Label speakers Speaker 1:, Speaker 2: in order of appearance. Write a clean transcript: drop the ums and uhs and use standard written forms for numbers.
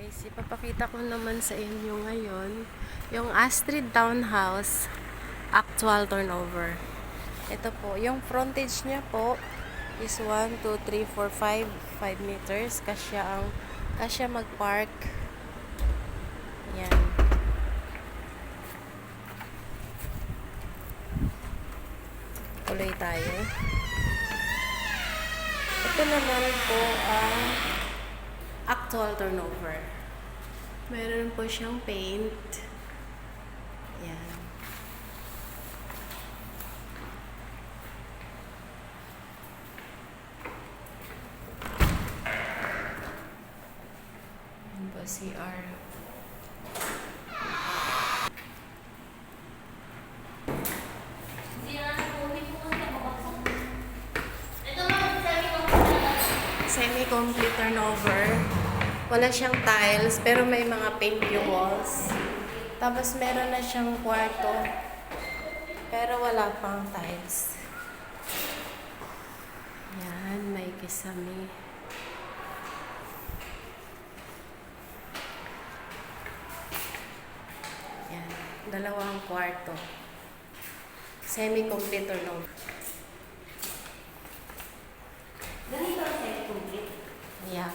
Speaker 1: Guys, ipapakita ko naman sa inyo ngayon yung Astrid Townhouse actual turnover. Ito po, yung frontage niya po is 1, 2, 3, 4, 5 meters. Kasya mag-park. Yan. Tuloy tayo. Ito naman po ang actual turnover. Meron po siyang paint. Yan. Yan po CR. Semi-complete turnover. Wala siyang tiles, pero may mga paint yung walls. Tapos meron na siyang kwarto, pero wala pang tiles. Yan, may kisame. Yan, dalawang kwarto. Semi-complete turnover.
Speaker 2: Ganito ang semi-complete.
Speaker 1: Yeah.